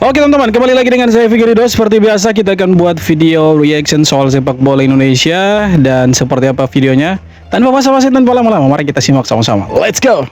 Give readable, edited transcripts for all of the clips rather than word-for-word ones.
Oke teman-teman, kembali lagi dengan saya Fikri Ridho. Seperti biasa kita akan buat video reaction soal sepak bola Indonesia. Dan seperti apa videonya? Tanpa basa-basi, tanpa lama-lama, mari kita simak sama-sama. Let's go!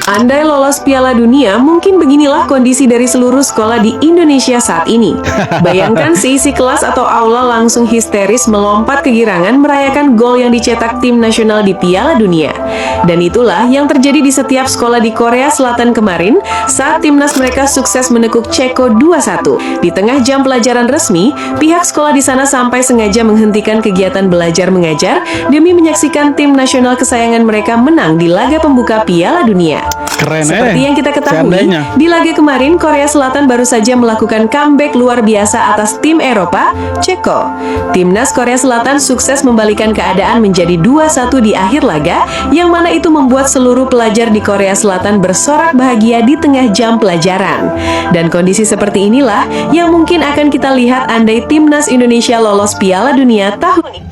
Andai lolos Piala Dunia, mungkin beginilah kondisi dari seluruh sekolah di Indonesia saat ini. Bayangkan seisi kelas atau aula langsung histeris melompat kegirangan merayakan gol yang dicetak tim nasional di Piala Dunia. Dan itulah yang terjadi di setiap sekolah di Korea Selatan kemarin saat timnas mereka sukses menekuk Ceko 2-1. Di tengah jam pelajaran resmi, pihak sekolah di sana sampai sengaja menghentikan kegiatan belajar mengajar demi menyaksikan tim nasional kesayangan mereka menang di laga pembuka Piala Dunia. Keren. Seperti yang kita ketahui, seandainya. di laga kemarin Korea Selatan baru saja melakukan comeback luar biasa atas tim Eropa, Ceko. Timnas Korea Selatan sukses membalikan keadaan menjadi 2-1 di akhir laga, yang mana itu membuat seluruh pelajar di Korea Selatan bersorak bahagia di tengah jam pelajaran. Dan kondisi seperti inilah yang mungkin akan kita lihat andai timnas Indonesia lolos Piala Dunia tahun ini.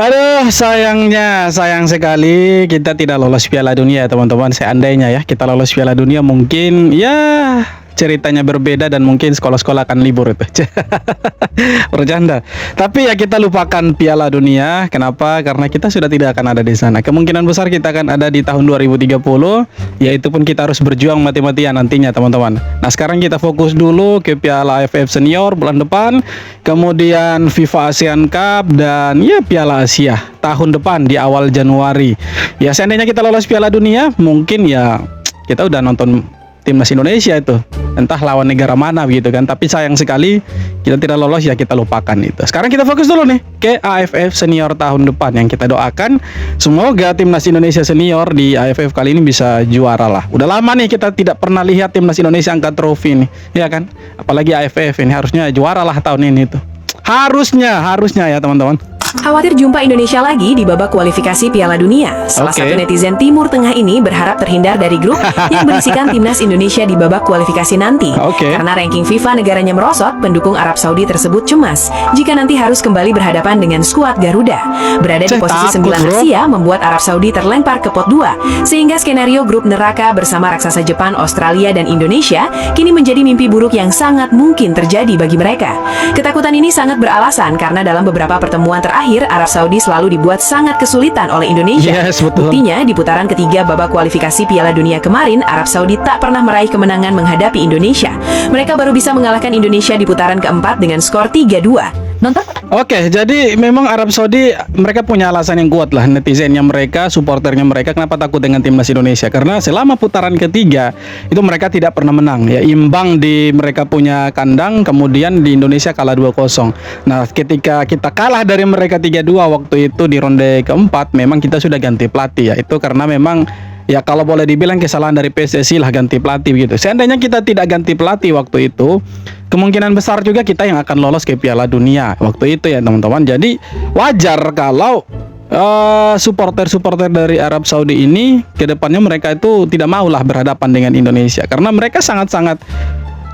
Aduh, sayang sekali kita tidak lolos Piala Dunia, teman-teman. Seandainya ya kita lolos Piala Dunia, mungkin ya ceritanya berbeda dan mungkin sekolah-sekolah akan libur itu. Bercanda. Tapi ya kita lupakan Piala Dunia. Kenapa? Karena kita sudah tidak akan ada di sana. Kemungkinan besar kita akan ada di tahun 2030. Yaitu pun kita harus berjuang mati-matian nantinya, teman-teman. Nah, sekarang kita fokus dulu ke Piala AFF Senior bulan depan, kemudian FIFA ASEAN Cup, dan ya Piala Asia tahun depan di awal Januari. Ya seandainya kita lolos Piala Dunia, mungkin ya kita udah nonton timnas Indonesia itu, entah lawan negara mana gitu kan. Tapi sayang sekali kita tidak lolos, ya kita lupakan itu. Sekarang kita fokus dulu nih ke AFF Senior tahun depan, yang kita doakan semoga timnas Indonesia Senior di AFF kali ini bisa juara lah. Udah lama nih kita tidak pernah lihat timnas Indonesia angkat trofi nih, ya kan? Apalagi AFF ini harusnya juara lah tahun ini tuh. Harusnya ya teman-teman. Khawatir jumpa Indonesia lagi di babak kualifikasi Piala Dunia. Salah satu netizen Timur Tengah ini berharap terhindar dari grup yang berisikan timnas Indonesia di babak kualifikasi nanti. Karena ranking FIFA negaranya merosot, pendukung Arab Saudi tersebut cemas jika nanti harus kembali berhadapan dengan skuad Garuda. Berada di posisi 9 Asia membuat Arab Saudi terlempar ke pot 2, sehingga skenario grup neraka bersama raksasa Jepang, Australia, dan Indonesia kini menjadi mimpi buruk yang sangat mungkin terjadi bagi mereka. Ketakutan ini sangat beralasan karena dalam beberapa pertemuan terakhir Arab Saudi selalu dibuat sangat kesulitan oleh Indonesia. Buktinya di putaran ketiga babak kualifikasi Piala Dunia kemarin, Arab Saudi tak pernah meraih kemenangan menghadapi Indonesia. Mereka baru bisa mengalahkan Indonesia di putaran keempat dengan skor 3-2. Nonton? Oke, jadi memang Arab Saudi mereka punya alasan yang kuat lah, netizennya mereka, supporternya mereka kenapa takut dengan timnas Indonesia, karena selama putaran ketiga itu mereka tidak pernah menang ya, imbang di mereka punya kandang, kemudian di Indonesia kalah 2-0. Nah, ketika kita kalah dari mereka 3-2 waktu itu di ronde keempat, memang kita sudah ganti pelatih ya. Itu karena memang ya kalau boleh dibilang kesalahan dari PSSI lah ganti pelatih gitu. Seandainya kita tidak ganti pelatih waktu itu, kemungkinan besar juga kita yang akan lolos ke Piala Dunia waktu itu ya teman-teman. Jadi wajar kalau supporter dari Arab Saudi ini kedepannya mereka itu tidak maulah berhadapan dengan Indonesia, karena mereka sangat-sangat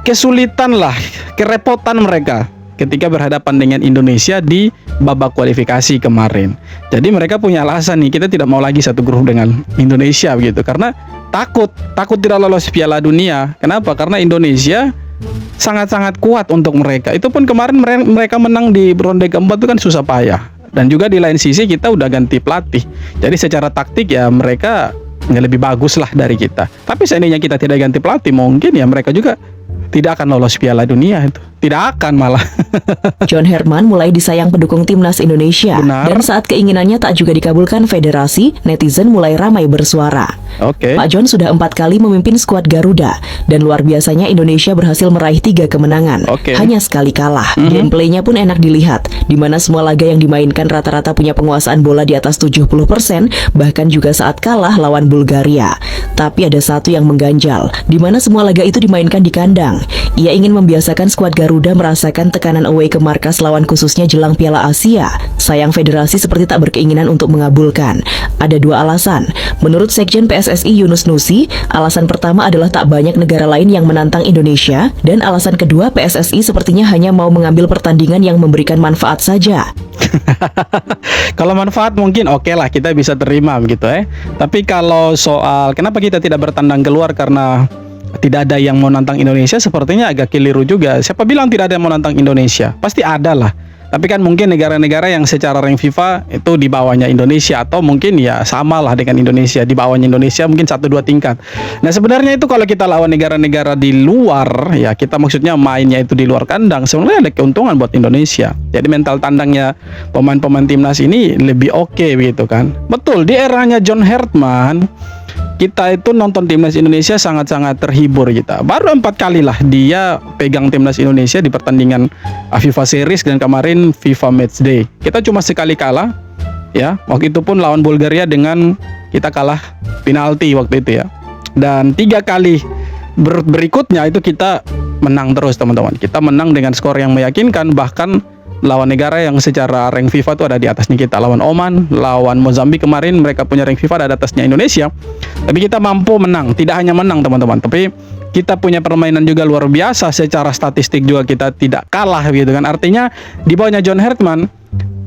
kesulitan lah, kerepotan mereka ketika berhadapan dengan Indonesia di babak kualifikasi kemarin. Jadi mereka punya alasan nih, kita tidak mau lagi satu grup dengan Indonesia gitu, karena takut tidak lolos Piala Dunia. Kenapa? Karena Indonesia sangat-sangat kuat untuk mereka. Itu pun kemarin mereka menang di ronde keempat itu kan susah payah. Dan juga di lain sisi kita udah ganti pelatih. Jadi secara taktik ya mereka lebih bagus lah dari kita. Tapi seandainya kita tidak ganti pelatih, mungkin ya mereka juga tidak akan lolos Piala Dunia itu. Tidak akan malah. John Herman mulai disayang pendukung timnas Indonesia. Benar. Dan saat keinginannya tak juga dikabulkan federasi, netizen mulai ramai bersuara. Pak John sudah 4 kali memimpin skuad Garuda, dan luar biasanya Indonesia berhasil meraih 3 kemenangan. Hanya sekali kalah. Gameplaynya pun enak dilihat, di mana semua laga yang dimainkan rata-rata punya penguasaan bola di atas 70%, bahkan juga saat kalah lawan Bulgaria. Tapi ada satu yang mengganjal, di mana semua laga itu dimainkan di kandang. Ia ingin membiasakan skuad Garuda Garuda merasakan tekanan away ke markas lawan khususnya jelang Piala Asia. Sayang federasi seperti tak berkeinginan untuk mengabulkan. Ada dua alasan. Menurut Sekjen PSSI Yunus Nusi, alasan pertama adalah tak banyak negara lain yang menantang Indonesia, dan alasan kedua PSSI sepertinya hanya mau mengambil pertandingan yang memberikan manfaat saja. Kalau manfaat mungkin oke lah, kita bisa terima begitu Tapi kalau soal kenapa kita tidak bertandang keluar karena tidak ada yang mau nantang Indonesia, sepertinya agak keliru juga. Siapa bilang tidak ada yang mau nantang Indonesia? Pasti ada lah. Tapi kan mungkin negara-negara yang secara rank FIFA itu di bawahnya Indonesia, atau mungkin ya sama lah dengan Indonesia, di bawahnya Indonesia mungkin 1-2 tingkat. Nah sebenarnya itu kalau kita lawan negara-negara di luar, ya kita maksudnya mainnya itu di luar kandang, sebenarnya ada keuntungan buat Indonesia. Jadi mental tandangnya pemain-pemain timnas ini lebih oke begitu kan. Betul, di eranya John Hertman kita itu nonton timnas Indonesia sangat-sangat terhibur kita. Baru 4 kali lah dia pegang timnas Indonesia di pertandingan FIFA Series dan kemarin FIFA Matchday. Kita cuma sekali kalah, ya. Waktu itu pun lawan Bulgaria dengan kita kalah penalti waktu itu ya. Dan 3 kali berikutnya itu kita menang terus teman-teman. Kita menang dengan skor yang meyakinkan, bahkan lawan negara yang secara rank FIFA itu ada di atasnya kita. Lawan Oman, lawan Mozambik kemarin mereka punya rank FIFA ada di atasnya Indonesia. Tapi kita mampu menang, tidak hanya menang teman-teman, tapi kita punya permainan juga luar biasa. Secara statistik juga kita tidak kalah gitu kan. Artinya di bawahnya John Hertman,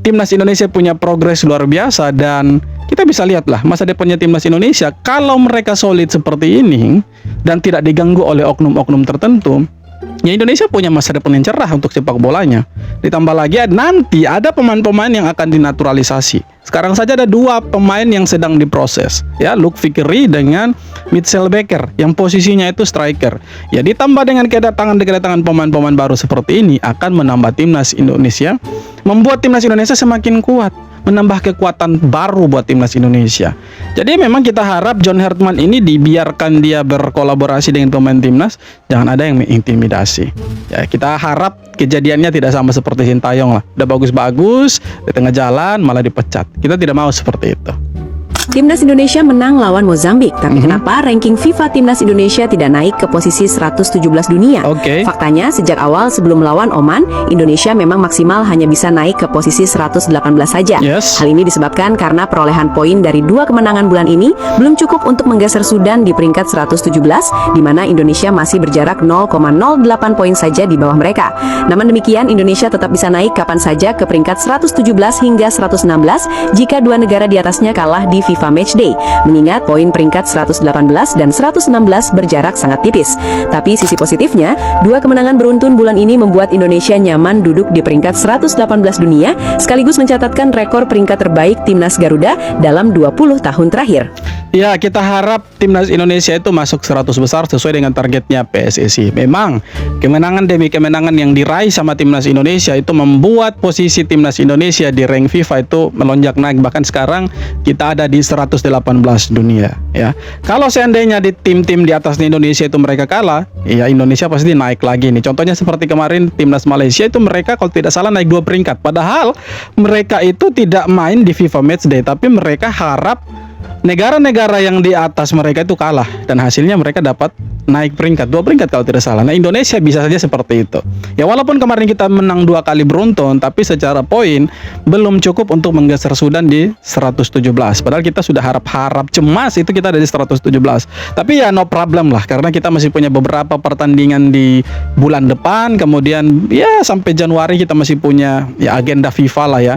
timnas Indonesia punya progres luar biasa. Dan kita bisa lihatlah masa depannya timnas Indonesia kalau mereka solid seperti ini dan tidak diganggu oleh oknum-oknum tertentu. Ya Indonesia punya masa depan yang cerah untuk sepak bolanya. Ditambah lagi nanti ada pemain-pemain yang akan dinaturalisasi. Sekarang saja ada 2 pemain yang sedang diproses, ya, Luke Fikri dengan Mitchell Baker yang posisinya itu striker. Ya ditambah dengan kedatangan pemain-pemain baru seperti ini akan menambah timnas Indonesia, membuat timnas Indonesia semakin kuat, menambah kekuatan baru buat timnas Indonesia. Jadi memang kita harap John Hertman ini dibiarkan dia berkolaborasi dengan pemain timnas, jangan ada yang mengintimidasi. Ya kita harap kejadiannya tidak sama seperti Sintayong lah. Udah bagus-bagus, di tengah jalan malah dipecat. Kita tidak mau seperti itu. Timnas Indonesia menang lawan Mozambik, tapi kenapa ranking FIFA Timnas Indonesia tidak naik ke posisi 117 dunia? Faktanya, sejak awal sebelum melawan Oman, Indonesia memang maksimal hanya bisa naik ke posisi 118 saja. Hal ini disebabkan karena perolehan poin dari 2 kemenangan bulan ini belum cukup untuk menggeser Sudan di peringkat 117, di mana Indonesia masih berjarak 0,08 poin saja di bawah mereka. Namun demikian, Indonesia tetap bisa naik kapan saja ke peringkat 117 hingga 116 jika 2 negara di atasnya kalah di FIFA Matchday, mengingat poin peringkat 118 dan 116 berjarak sangat tipis. Tapi sisi positifnya, 2 kemenangan beruntun bulan ini membuat Indonesia nyaman duduk di peringkat 118 dunia, sekaligus mencatatkan rekor peringkat terbaik timnas Garuda dalam 20 tahun terakhir. Ya, kita harap timnas Indonesia itu masuk 100 besar sesuai dengan targetnya PSSI. Memang kemenangan demi kemenangan yang diraih sama timnas Indonesia itu membuat posisi timnas Indonesia di rank FIFA itu melonjak naik. Bahkan sekarang kita ada di 118 dunia, ya. Kalau seandainya di tim-tim di atasnya Indonesia itu mereka kalah, ya Indonesia pasti naik lagi nih. Contohnya seperti kemarin timnas Malaysia itu mereka kalau tidak salah naik 2 peringkat. Padahal mereka itu tidak main di FIFA Matchday, tapi mereka harap negara-negara yang di atas mereka itu kalah, dan hasilnya mereka dapat naik peringkat 2 peringkat kalau tidak salah. Nah Indonesia bisa saja seperti itu. Ya walaupun kemarin kita menang 2 kali beruntun, tapi secara poin belum cukup untuk menggeser Sudan di 117. Padahal kita sudah harap-harap cemas itu kita ada di 117. Tapi ya no problem lah, karena kita masih punya beberapa pertandingan di bulan depan. Kemudian ya sampai Januari kita masih punya ya agenda FIFA lah ya.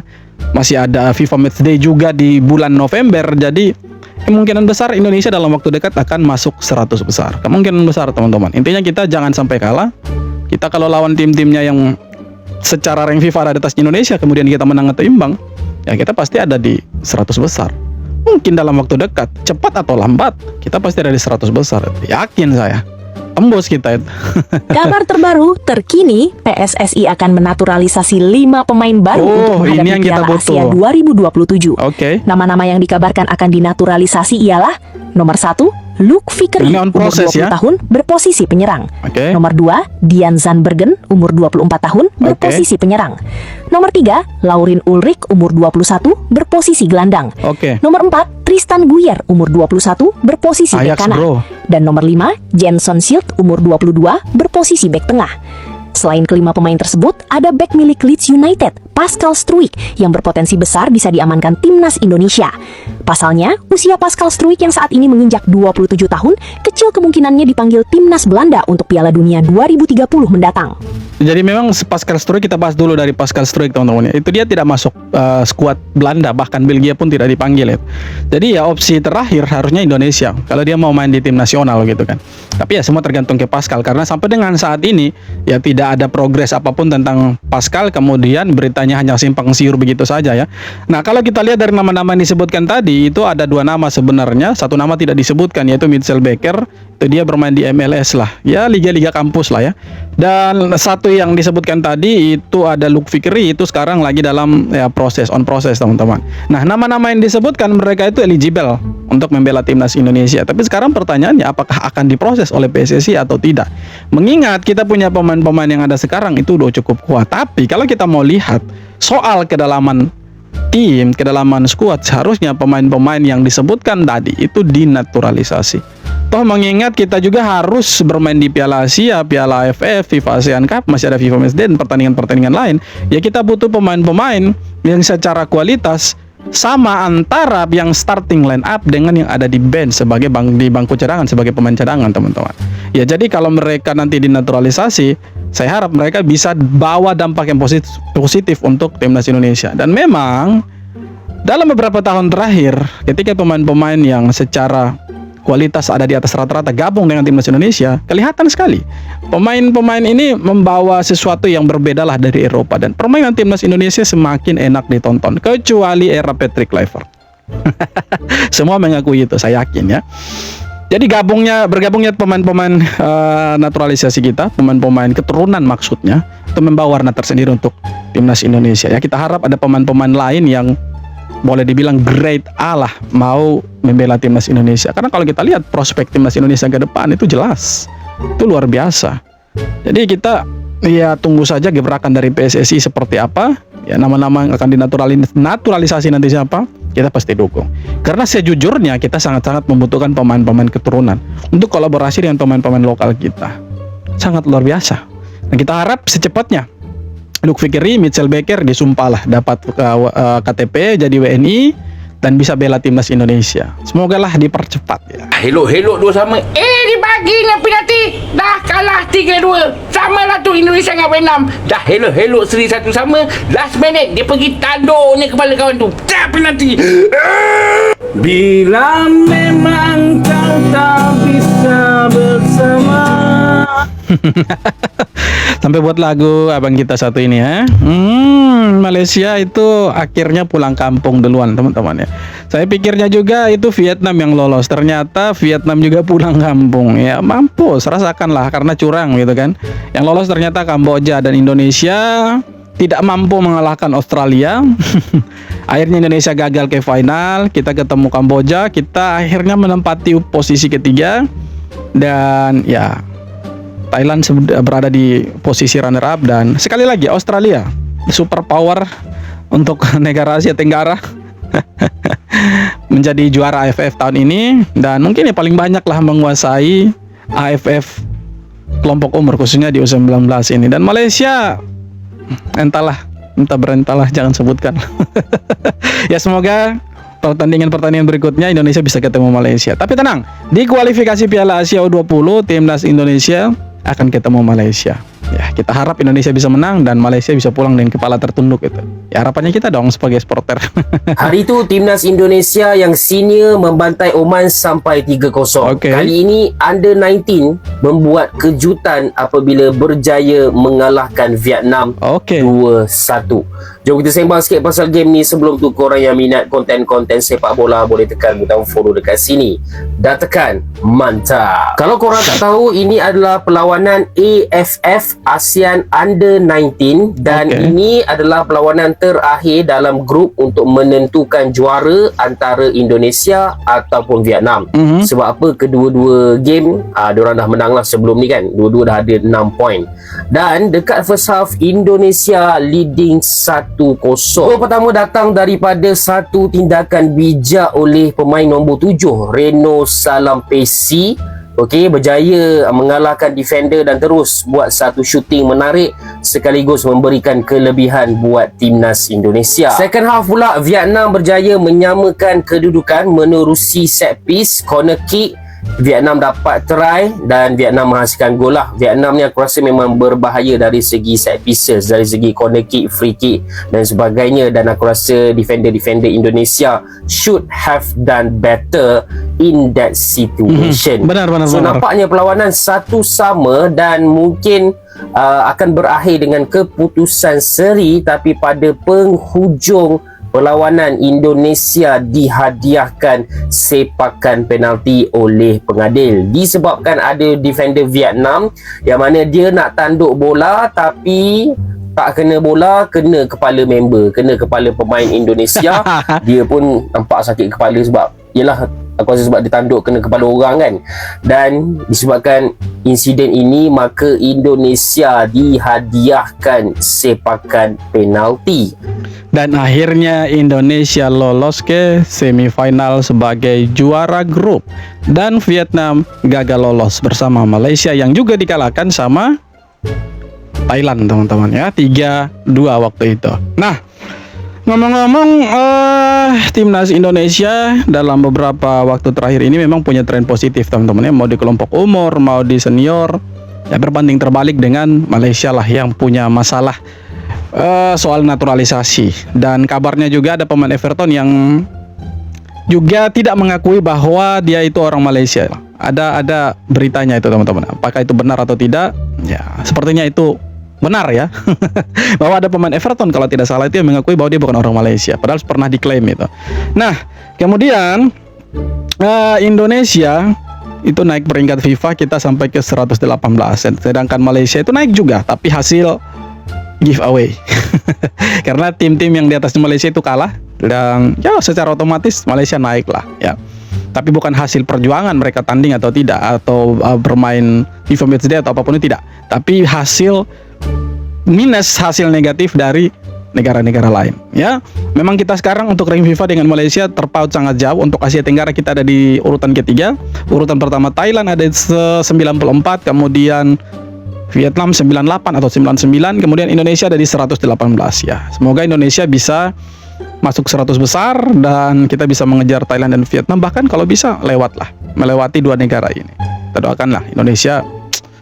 Masih ada FIFA Matchday juga di bulan November. Jadi kemungkinan besar Indonesia dalam waktu dekat akan masuk 100 besar. Kemungkinan besar teman-teman. Intinya kita jangan sampai kalah. Kita kalau lawan tim-timnya yang secara rank FIFA ada di atas Indonesia, kemudian kita menang atau imbang, ya kita pasti ada di 100 besar. Mungkin dalam waktu dekat, cepat atau lambat, kita pasti ada di 100 besar. Yakin saya. Tembus kita itu. Kabar terbaru, terkini PSSI akan menaturalisasi 5 pemain baru untuk menghadapi Piala Asia 2027. Nama-nama yang dikabarkan akan dinaturalisasi ialah nomor 1, Luke Fikri, umur 20 tahun, berposisi penyerang. Nomor 2, Dian Zandbergen, umur 24 tahun, berposisi penyerang. Nomor 3, Laurin Ulrich, umur 21, berposisi gelandang. Nomor 4, Tristan Guyer, umur 21, berposisi bek kanan. Dan nomor 5, Jenson Schilt, umur 22, berposisi bek tengah. Selain kelima pemain tersebut, ada bek milik Leeds United, Pascal Struijk, yang berpotensi besar bisa diamankan timnas Indonesia. Pasalnya, usia Pascal Struijk yang saat ini menginjak 27 tahun, kecil kemungkinannya dipanggil timnas Belanda untuk Piala Dunia 2030 mendatang. Jadi memang Pascal Struijk, kita bahas dulu dari Pascal Struijk teman-teman. Itu dia tidak masuk skuad Belanda, bahkan Belgia pun tidak dipanggil ya. Jadi ya opsi terakhir harusnya Indonesia kalau dia mau main di tim nasional gitu kan. Tapi ya semua tergantung ke Pascal, karena sampai dengan saat ini ya tidak ada progres apapun tentang Pascal, kemudian beritanya hanya simpang siur begitu saja ya. Nah, kalau kita lihat dari nama-nama yang disebutkan tadi, itu ada dua nama sebenarnya, satu nama tidak disebutkan yaitu Mitchell Baker, itu dia bermain di MLS lah, ya liga-liga kampus lah ya. Dan satu yang disebutkan tadi itu ada Luke Fikri, itu sekarang lagi dalam ya proses teman-teman. Nah, nama-nama yang disebutkan mereka itu eligible untuk membela timnas Indonesia. Tapi sekarang pertanyaannya apakah akan diproses oleh PSSI atau tidak? Mengingat kita punya pemain-pemain yang ada sekarang itu udah cukup kuat. Tapi kalau kita mau lihat soal kedalaman tim, kedalaman skuad, seharusnya pemain-pemain yang disebutkan tadi itu dinaturalisasi. Toh mengingat kita juga harus bermain di Piala Asia, Piala AFF, FIFA ASEAN Cup, masih ada FIFA Matchday dan pertandingan-pertandingan lain. Ya kita butuh pemain-pemain yang secara kualitas sama antara yang starting line up dengan yang ada di bench sebagai di bangku cadangan sebagai pemain cadangan teman-teman. Ya jadi kalau mereka nanti dinaturalisasi, saya harap mereka bisa bawa dampak yang positif untuk timnas Indonesia. Dan memang dalam beberapa tahun terakhir ketika pemain-pemain yang secara kualitas ada di atas rata-rata gabung dengan timnas Indonesia, kelihatan sekali pemain-pemain ini membawa sesuatu yang berbeda lah dari Eropa, dan permainan timnas Indonesia semakin enak ditonton, kecuali era Patrick Kluivert. Semua mengakui itu, saya yakin ya. Jadi bergabungnya pemain-pemain naturalisasi kita, pemain-pemain keturunan maksudnya, itu membawa warna tersendiri untuk timnas Indonesia ya. Kita harap ada pemain-pemain lain yang boleh dibilang grade A lah mau membela timnas Indonesia, karena kalau kita lihat prospek timnas Indonesia ke depan itu jelas, itu luar biasa. Jadi kita ya tunggu saja gebrakan dari PSSI seperti apa ya, nama-nama yang akan dinaturalisasi nanti siapa, kita pasti dukung, karena sejujurnya kita sangat-sangat membutuhkan pemain-pemain keturunan untuk kolaborasi dengan pemain-pemain lokal kita, sangat luar biasa. Dan kita harap secepatnya Luke Fikri, Mitchell Baker disumpah lah dapat KTP jadi WNI dan bisa bela timnas Indonesia. Semoga lah dipercepat ya. Helok-helok dua sama. Dibaginya penalti. Dah kalah 3-2. Sama lah tu Indonesia dengan Vietnam. Dah helok-helok seri satu sama. Last minute dia pergi tanduknya kepala kawan tu. Dah penalti. Bila memang kau tak bisa bersama. Sampai buat lagu abang kita satu ini ya. Malaysia itu akhirnya pulang kampung duluan teman-teman ya. Saya pikirnya juga itu Vietnam yang lolos, ternyata Vietnam juga pulang kampung ya. Mampus, rasakanlah karena curang gitu kan. Yang lolos ternyata Kamboja, dan Indonesia tidak mampu mengalahkan Australia. Akhirnya Indonesia gagal ke final. Kita ketemu Kamboja, kita akhirnya menempati posisi ketiga, dan ya Thailand berada di posisi runner up, dan sekali lagi Australia super power untuk negara Asia Tenggara menjadi juara AFF tahun ini, dan mungkin ya paling banyak lah menguasai AFF kelompok umur khususnya di U19 ini. Dan Malaysia entah berentahlah, jangan sebutkan. Ya semoga pertandingan berikutnya Indonesia bisa ketemu Malaysia. Tapi tenang, di kualifikasi Piala Asia U20 timnas Indonesia akan ketemu Malaysia. Ya, kita harap Indonesia bisa menang dan Malaysia bisa pulang dengan kepala tertunduk itu. Ya, harapannya kita dong sebagai supporter. Hari itu timnas Indonesia yang senior membantai Oman sampai 3-0. Kali ini Under 19 membuat kejutan apabila berjaya mengalahkan Vietnam 2-1. Jom kita sembang sikit pasal game ni. Sebelum tu, korang yang minat konten-konten sepak bola boleh tekan butang follow dekat sini. Dah tekan, mantap. Kalau korang tak tahu, ini adalah perlawanan AFF ASEAN Under 19, dan ini adalah perlawanan terakhir dalam grup untuk menentukan juara antara Indonesia ataupun Vietnam. Sebab apa? Kedua-dua game diorang dah menang lah sebelum ni kan. Dua-dua dah ada 6 poin. Dan dekat first half, Indonesia leading 1-0. Gol pertama datang daripada satu tindakan bijak oleh pemain nombor 7 Reno Salampesi Okey, berjaya mengalahkan defender dan terus buat satu shooting menarik sekaligus memberikan kelebihan buat timnas Indonesia. Second half pula, Vietnam berjaya menyamakan kedudukan menerusi set piece, corner kick. Vietnam dapat try dan Vietnam menghasilkan gol lah. Vietnam ni aku rasa memang berbahaya dari segi set pieces, dari segi corner kick, free kick dan sebagainya, dan aku rasa defender-defender Indonesia should have done better in that situation. Benar. Nampaknya perlawanan 1-1 dan mungkin akan berakhir dengan keputusan seri, tapi pada penghujung perlawanan Indonesia dihadiahkan sepakan penalti oleh pengadil disebabkan ada defender Vietnam yang mana dia nak tanduk bola tapi tak kena bola, kena kepala member, kena kepala pemain Indonesia. Dia pun nampak sakit kepala sebab yelah, aku rasa sebab dia tanduk kena kepala orang kan. Dan disebabkan insiden ini, maka Indonesia dihadiahkan sepakan penalti. Dan akhirnya Indonesia lolos ke semifinal sebagai juara grup. Dan Vietnam gagal lolos bersama Malaysia yang juga dikalahkan sama Thailand, teman-teman ya. 3-2 waktu itu. Nah, ngomong-ngomong, timnas Indonesia dalam beberapa waktu terakhir ini memang punya tren positif, teman-teman ya. Mau di kelompok umur, mau di senior, ya berbanding terbalik dengan Malaysia lah yang punya masalah soal naturalisasi. Dan kabarnya juga ada pemain Everton yang juga tidak mengakui bahwa dia itu orang Malaysia. Ada beritanya itu, teman-teman. Apakah itu benar atau tidak? Ya, sepertinya itu benar ya. Bahwa ada pemain Everton kalau tidak salah itu yang mengakui bahwa dia bukan orang Malaysia, padahal pernah diklaim itu. Nah, kemudian Indonesia itu naik peringkat FIFA, kita sampai ke 118, sedangkan Malaysia itu naik juga tapi hasil giveaway. Karena tim-tim yang di atas Malaysia itu kalah dan ya secara otomatis Malaysia naik lah ya. Tapi bukan hasil perjuangan mereka tanding atau tidak, atau bermain FIFA Matchday atau apapun itu, tidak. Tapi hasil minus, hasil negatif dari negara-negara lain ya. Memang kita sekarang untuk ranking FIFA dengan Malaysia terpaut sangat jauh. Untuk Asia Tenggara kita ada di urutan ketiga. Urutan pertama Thailand ada 94, kemudian Vietnam 98 atau 99, kemudian Indonesia ada di 118 ya. Semoga Indonesia bisa masuk 100 besar dan kita bisa mengejar Thailand dan Vietnam, bahkan kalau bisa melewati dua negara ini. Kita doakanlah Indonesia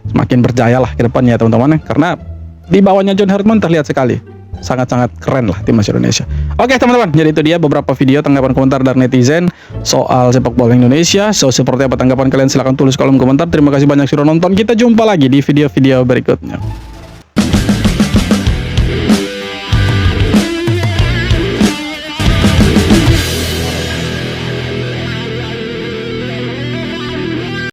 semakin berjaya lah ke depannya, teman-teman, karena di bawahnya John Herdman terlihat sekali sangat-sangat keren lah timnas Indonesia. Oke, teman-teman, jadi itu dia beberapa video tanggapan komentar dari netizen soal sepak bola Indonesia. So, seperti apa tanggapan kalian? Silahkan tulis kolom komentar. Terima kasih banyak sudah nonton. Kita jumpa lagi di video-video berikutnya.